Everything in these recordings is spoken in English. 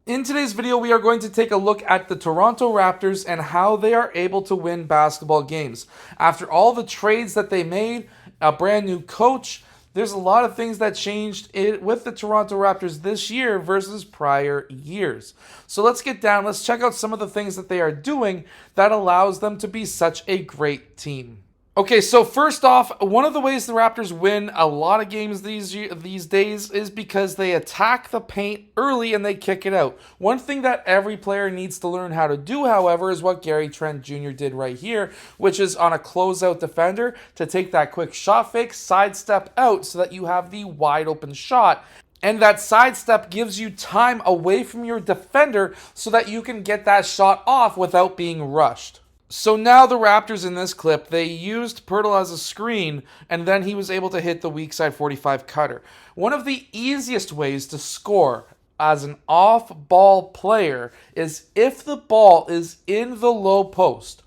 In today's video, we are going to take a look at the Toronto Raptors and how they are able to win basketball games. After all the trades that they made, a brand new coach, there's a lot of things that changed with the Toronto Raptors this year versus prior years. So let's get down, let's check out some of the things that they are doing that allows them to be such a great team. Okay, so first off, one of the ways the Raptors win a lot of games these days is because they attack the paint early and they kick it out. One thing that every player needs to learn how to do, however, is what Gary Trent Jr. did right here, which is on a closeout defender to take that quick shot fake, sidestep out so that you have the wide open shot. And that sidestep gives you time away from your defender so that you can get that shot off without being rushed. So now the Raptors in this clip, they used Pirtle as a screen, and then he was able to hit the weak side 45 cutter. One of the easiest ways to score as an off-ball player is if the ball is in the low post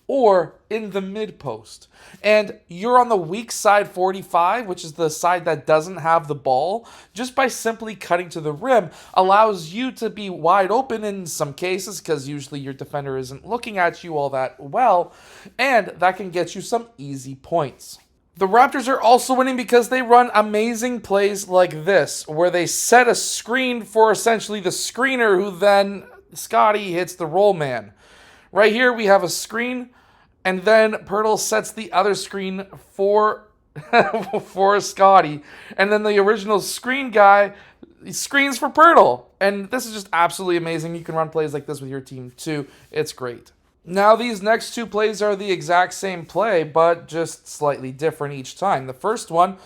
or in the mid post, and you're on the weak side 45, which is the side that doesn't have the ball, just by simply cutting to the rim allows you to be wide open in some cases because usually your defender isn't looking at you all that well, and that can get you some easy points. The Raptors are also winning because they run amazing plays like this, where they set a screen for essentially the screener who then Scotty hits the roll man. Right here we have a screen, and then Pirtle sets the other screen for Scotty. And then the original screen guy screens for Pirtle. And this is just absolutely amazing. You can run plays like this with your team too. It's great. Now these next two plays are the exact same play, but just slightly different each time. The first one,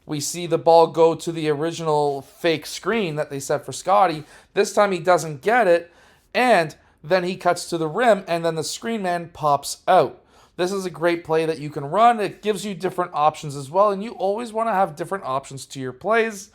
we see the ball go to the original fake screen that they set for Scotty. This time he doesn't get it, and then he cuts to the rim, and then the screen man pops out. This is a great play that you can run. It gives you different options as well, and you always want to have different options to your plays.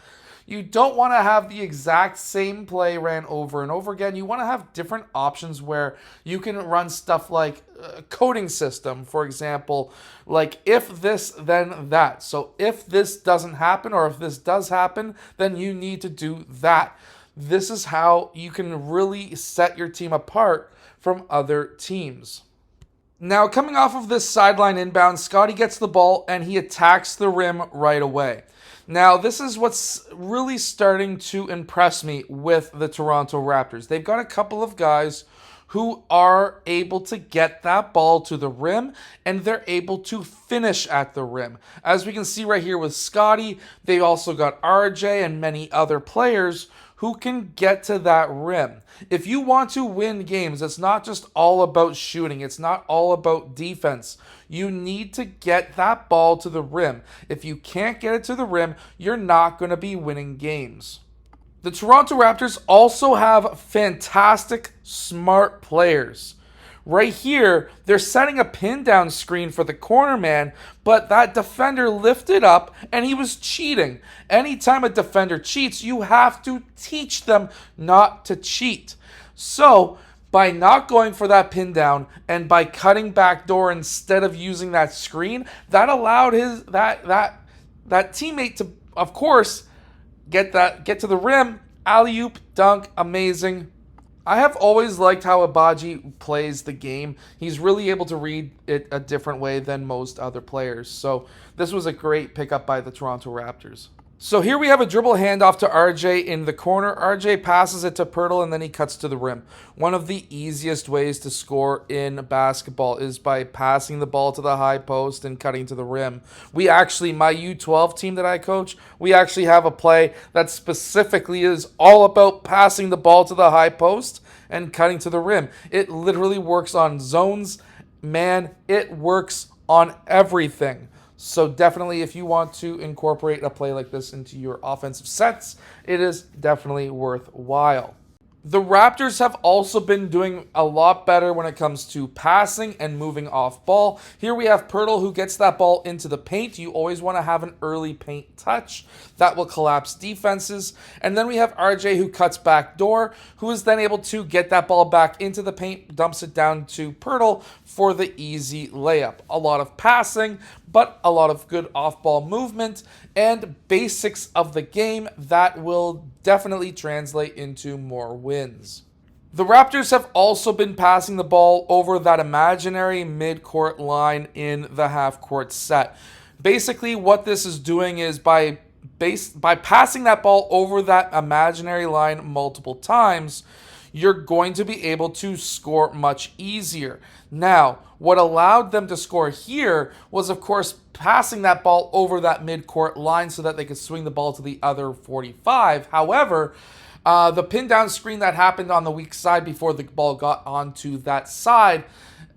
You don't want to have the exact same play ran over and over again. You want to have different options where you can run stuff like a coding system, for example, like if this, then that. So if this doesn't happen, or if this does happen, then you need to do that. This is how you can really set your team apart from other teams. Now, coming off of this sideline inbound, Scotty gets the ball and he attacks the rim right away. Now, this is what's really starting to impress me with the Toronto Raptors. They've got a couple of guys who are able to get that ball to the rim, and they're able to finish at the rim. As we can see right here with Scotty, they also got RJ and many other players who can get to that rim. If you want to win games, it's not just all about shooting. It's not all about defense. You need to get that ball to the rim. If you can't get it to the rim, you're not going to be winning games. The Toronto Raptors also have fantastic, smart players. Right here, they're setting a pin down screen for the corner man, but that defender lifted up and he was cheating. Anytime a defender cheats, you have to teach them not to cheat. So, by not going for that pin down and by cutting back door instead of using that screen, that allowed that teammate to, of course, get to the rim, alley-oop, dunk, amazing. I have always liked how Abaji plays the game. He's really able to read it a different way than most other players. So this was a great pickup by the Toronto Raptors. So here we have a dribble handoff to RJ in the corner. RJ passes it to Pirtle and then he cuts to the rim. One of the easiest ways to score in basketball is by passing the ball to the high post and cutting to the rim. We actually, my U12 team that I coach, we actually have a play that specifically is all about passing the ball to the high post and cutting to the rim. It literally works on zones. Man, it works on everything. So definitely, if you want to incorporate a play like this into your offensive sets, it is definitely worthwhile. The Raptors have also been doing a lot better when it comes to passing and moving off ball. Here we have Pirtle who gets that ball into the paint. You always want to have an early paint touch. That will collapse defenses. And then we have RJ who cuts back door, who is then able to get that ball back into the paint, dumps it down to Pirtle for the easy layup. A lot of passing, but a lot of good off-ball movement and basics of the game that will definitely translate into more wins. The Raptors have also been passing the ball over that imaginary midcourt line in the half-court set. Basically, what this is doing is by passing that ball over that imaginary line multiple times, you're going to be able to score much easier. Now, what allowed them to score here was, of course, passing that ball over that midcourt line so that they could swing the ball to the other 45. However, the pin down screen that happened on the weak side before the ball got onto that side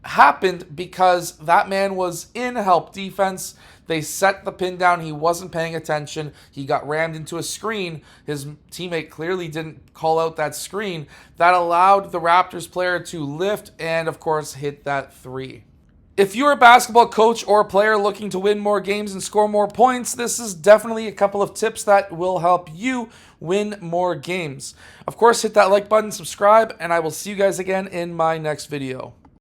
happened because that man was in help defense. They set the pin down. He wasn't paying attention. He got rammed into a screen. His teammate clearly didn't call out that screen. That allowed the Raptors player to lift and, of course, hit that three. If you're a basketball coach or a player looking to win more games and score more points, this is definitely a couple of tips that will help you win more games. Of course, hit that like button, subscribe, and I will see you guys again in my next video.